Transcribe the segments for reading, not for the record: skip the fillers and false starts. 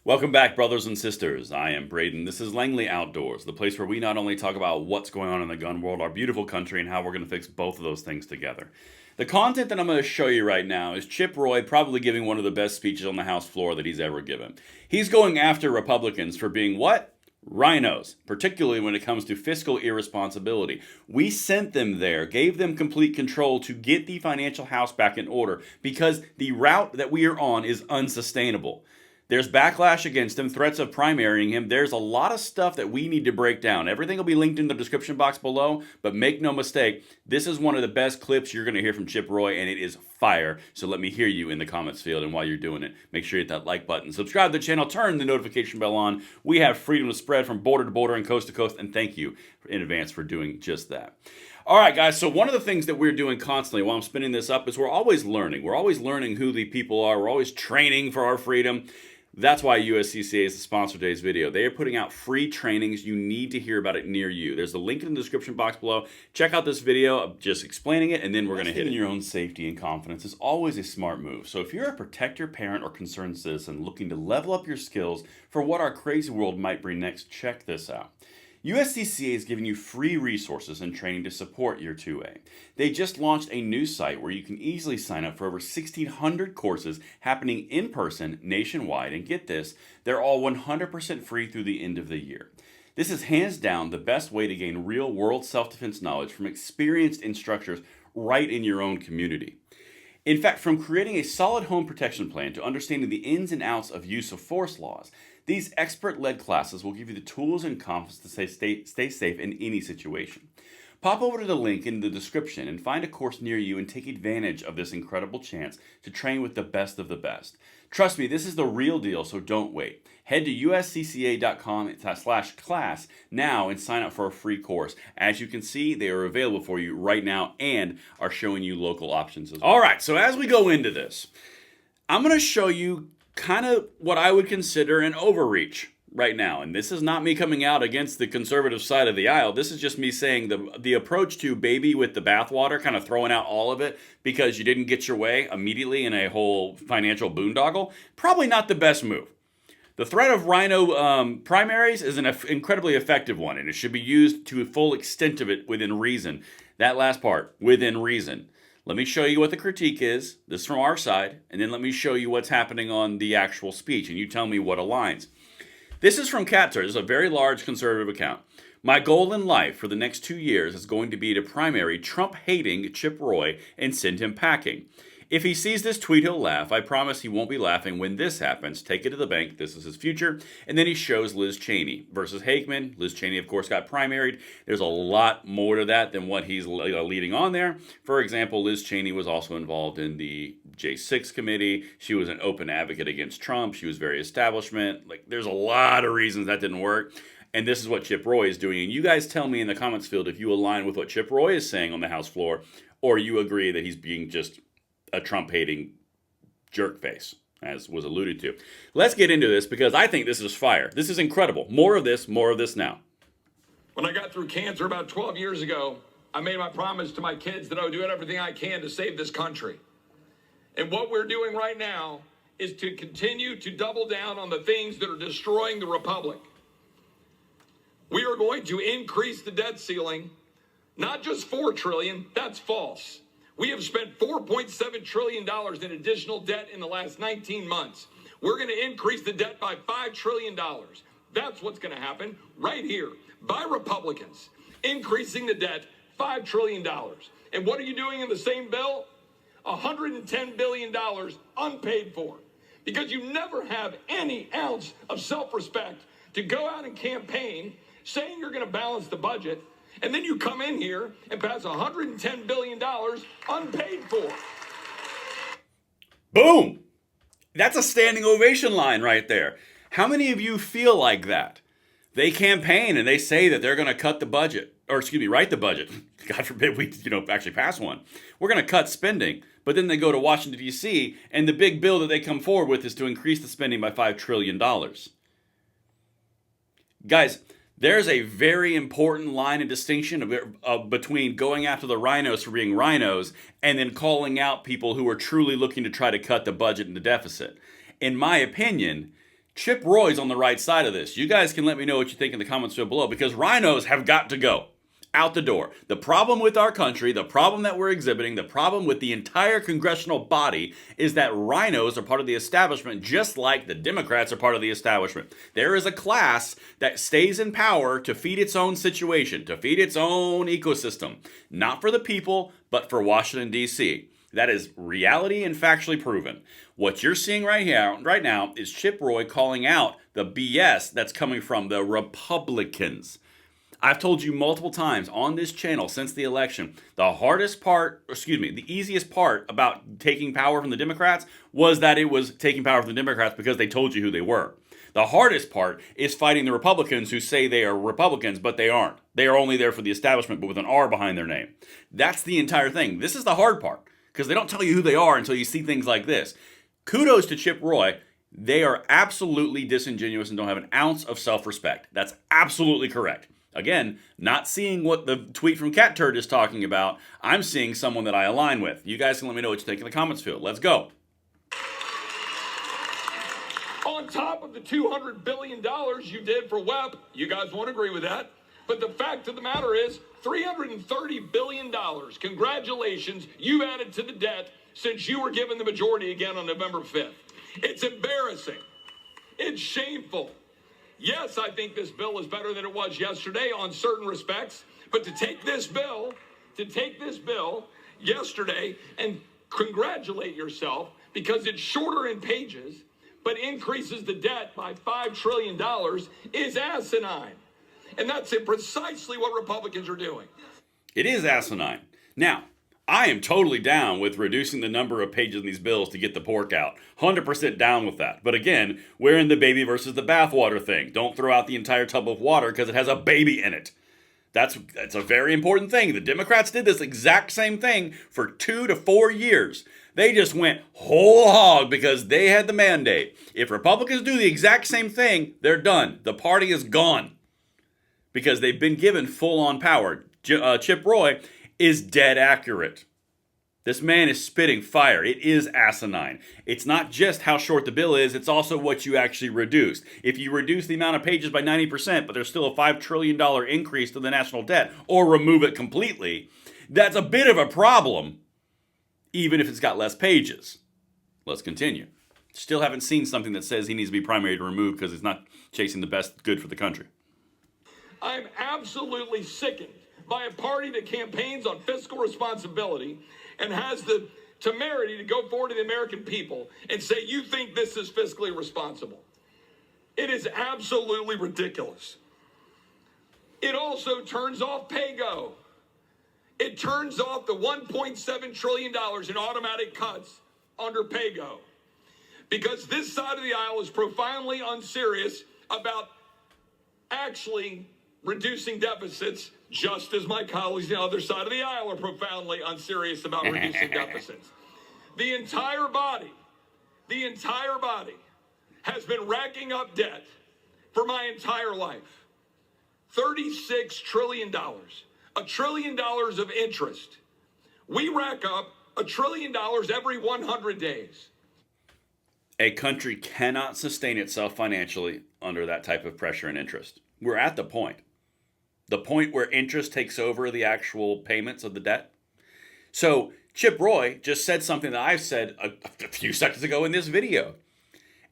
Welcome back, brothers and sisters. I am Braden. This is Langley Outdoors, the place where we not only talk about what's going on in the gun world, our beautiful country, and how we're going to fix both of those things together. The content that I'm going to show you right now is Chip Roy probably giving one of the best speeches on the House floor that he's ever given. He's going after Republicans for being what? Rhinos, particularly when it comes to fiscal irresponsibility. We sent them there, gave them complete control to get the financial house back in order because the route that we are on is unsustainable. There's backlash against him, threats of primarying him. There's a lot of stuff that we need to break down. Everything will be linked in the description box below, but make no mistake, this is one of the best clips you're going to hear from Chip Roy, and it is fire. So let me hear you in the comments field, and while you're doing it, make sure you hit that like button. Subscribe to the channel, turn the notification bell on. We have freedom to spread from border to border and coast to coast, and thank you in advance for doing just that. All right, guys, so one of the things that we're doing constantly while I'm spinning this up is we're always learning. We're always learning who the people are. We're always training for our freedom. That's why USCCA is the sponsor of today's video. They are putting out free trainings. You need to hear about it near you. There's a link in the description box below. Check out this video of just explaining it, and then we're going to hit it. Your own safety and confidence is always a smart move. So if you're a protector, parent, or concerned citizen looking to level up your skills for what our crazy world might bring next, check this out. USCCA is giving you free resources and training to support your 2A. They just launched a new site where you can easily sign up for over 1,600 courses happening in person nationwide. And get this, they're all 100% free through the end of the year. This is hands down the best way to gain real world self-defense knowledge from experienced instructors right in your own community. In fact, from creating a solid home protection plan to understanding the ins and outs of use of force laws, these expert-led classes will give you the tools and confidence to stay safe in any situation. Pop over to the link in the description and find a course near you and take advantage of this incredible chance to train with the best of the best. Trust me, this is the real deal, so don't wait. Head to uscca.com/class now and sign up for a free course. As you can see, they are available for you right now and are showing you local options as well. All right, so as we go into this, I'm going to show you kind of what I would consider an overreach right now. And this is not me coming out against the conservative side of the aisle. This is just me saying the approach to baby with the bathwater, kind of throwing out all of it because you didn't get your way immediately in a whole financial boondoggle, probably not the best move. The threat of RINO primaries is an incredibly effective one, and it should be used to a full extent of it within reason. That last part, within reason. Let me show you what the critique is. This is from our side. And then let me show you what's happening on the actual speech. And you tell me what aligns. This is from Catter. This is a very large conservative account. My goal in life for the next 2 years is going to be to primary Trump-hating Chip Roy and send him packing. If he sees this tweet, he'll laugh. I promise he won't be laughing when this happens. Take it to the bank. This is his future. And then he shows Liz Cheney versus Hageman. Liz Cheney, of course, got primaried. There's a lot more to that than what he's leading on there. For example, Liz Cheney was also involved in the J6 committee. She was an open advocate against Trump. She was very establishment. There's a lot of reasons that didn't work. And this is what Chip Roy is doing. And you guys tell me in the comments field if you align with what Chip Roy is saying on the House floor, or you agree that he's being just a Trump-hating jerk face, as was alluded to. Let's get into this because I think this is fire. This is incredible. More of this now. When I got through cancer about 12 years ago, I made my promise to my kids that I would do everything I can to save this country. And what we're doing right now is to continue to double down on the things that are destroying the republic. We are going to increase the debt ceiling, not just $4 trillion, that's false. We have spent $4.7 trillion in additional debt in the last 19 months. We're going to increase the debt by $5 trillion. That's what's going to happen right here by Republicans, increasing the debt $5 trillion. And what are you doing in the same bill? $110 billion unpaid for. Because you never have any ounce of self-respect to go out and campaign saying you're going to balance the budget, and then you come in here and pass $110 billion unpaid for. Boom! That's a standing ovation line right there. How many of you feel like that? They campaign and they say that they're going to cut the budget, or excuse me, write the budget. God forbid we, actually pass one. We're going to cut spending. But then they go to Washington, D.C., and the big bill that they come forward with is to increase the spending by $5 trillion. Guys, there's a very important line of distinction between going after the rhinos for being rhinos and then calling out people who are truly looking to try to cut the budget and the deficit. In my opinion, Chip Roy's on the right side of this. You guys can let me know what you think in the comments below, because rhinos have got to go out the door. The problem with our country, the problem that we're exhibiting, the problem with the entire congressional body is that rhinos are part of the establishment, just like the Democrats are part of the establishment. There is a class that stays in power to feed its own situation, to feed its own ecosystem, not for the people, but for Washington, D.C. That is reality and factually proven. What you're seeing right now is Chip Roy calling out the BS that's coming from the Republicans. I've told you multiple times on this channel since the election, the easiest part about taking power from the Democrats was that it was taking power from the Democrats because they told you who they were. The hardest part is fighting the Republicans who say they are Republicans, but they aren't. They are only there for the establishment, but with an R behind their name. That's the entire thing. This is the hard part, because they don't tell you who they are until you see things like this. Kudos to Chip Roy. They are absolutely disingenuous and don't have an ounce of self-respect. That's absolutely correct. Again, not seeing what the tweet from Cat Turd is talking about. I'm seeing someone that I align with. You guys can let me know what you think in the comments field. Let's go. On top of the $200 billion you did for WEP, you guys won't agree with that. But the fact of the matter is, $330 billion. Congratulations, you've added to the debt since you were given the majority again on November 5th. It's embarrassing. It's shameful. Yes, I think this bill is better than it was yesterday on certain respects. But to take this bill yesterday and congratulate yourself because it's shorter in pages, but increases the debt by $5 trillion is asinine. And that's precisely what Republicans are doing. It is asinine. Now, I am totally down with reducing the number of pages in these bills to get the pork out. 100% down with that. But again, we're in the baby versus the bathwater thing. Don't throw out the entire tub of water because it has a baby in it. That's a very important thing. The Democrats did this exact same thing for 2 to 4 years. They just went whole hog because they had the mandate. If Republicans do the exact same thing, they're done. The party is gone because they've been given full-on power. Chip Roy is dead accurate. This man is spitting fire. It is asinine. It's not just how short the bill is, it's also what you actually reduced. If you reduce the amount of pages by 90%, but there's still a $5 trillion increase to the national debt, or remove it completely, that's a bit of a problem, even if it's got less pages. Let's continue. Still haven't seen something that says he needs to be primary to remove because it's not chasing the best good for the country. I'm absolutely sickened by a party that campaigns on fiscal responsibility and has the temerity to go forward to the American people and say, you think this is fiscally responsible. It is absolutely ridiculous. It also turns off PAYGO. It turns off the $1.7 trillion in automatic cuts under PAYGO. Because this side of the aisle is profoundly unserious about actually reducing deficits, just as my colleagues on the other side of the aisle are profoundly unserious about reducing deficits. The entire body has been racking up debt for my entire life. $36 trillion. $1 trillion of interest. We rack up $1 trillion every 100 days. A country cannot sustain itself financially under that type of pressure and interest. We're at the point. The point where interest takes over the actual payments of the debt. So Chip Roy just said something that I've said a few seconds ago in this video.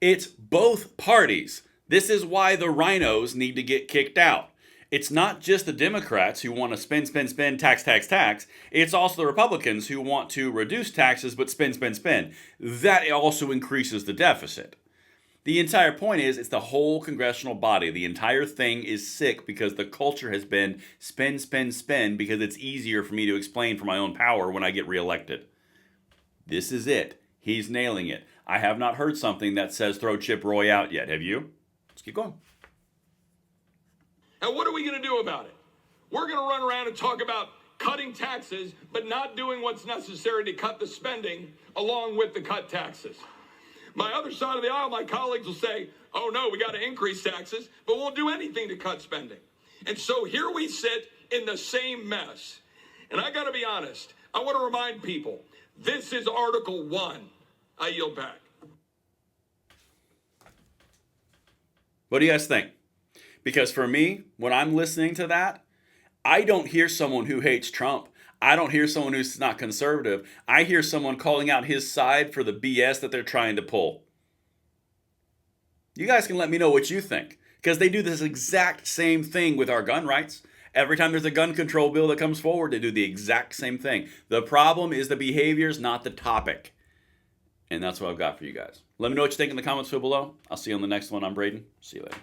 It's both parties. This is why the rhinos need to get kicked out. It's not just the Democrats who want to spend, tax. It's also the Republicans who want to reduce taxes but spend. That also increases the deficit. The entire point is it's the whole congressional body. The entire thing is sick because the culture has been spend because it's easier for me to explain for my own power when I get reelected. This is it. He's nailing it. I have not heard something that says throw Chip Roy out yet. Have you? Let's keep going. And what are we going to do about it? We're going to run around and talk about cutting taxes, but not doing what's necessary to cut the spending along with the cut taxes. My other side of the aisle, my colleagues will say, oh no, we got to increase taxes, but won't do anything to cut spending. And so here we sit in the same mess. And I got to be honest, I want to remind people, this is Article 1. I yield back. What do you guys think? Because for me, when I'm listening to that, I don't hear someone who hates Trump. I don't hear someone who's not conservative. I hear someone calling out his side for the BS that they're trying to pull. You guys can let me know what you think, because they do this exact same thing with our gun rights. Every time there's a gun control bill that comes forward, they do the exact same thing. The problem is the behaviors, not the topic. And that's what I've got for you guys. Let me know what you think in the comments below. I'll see you on the next one. I'm Braden. See you later.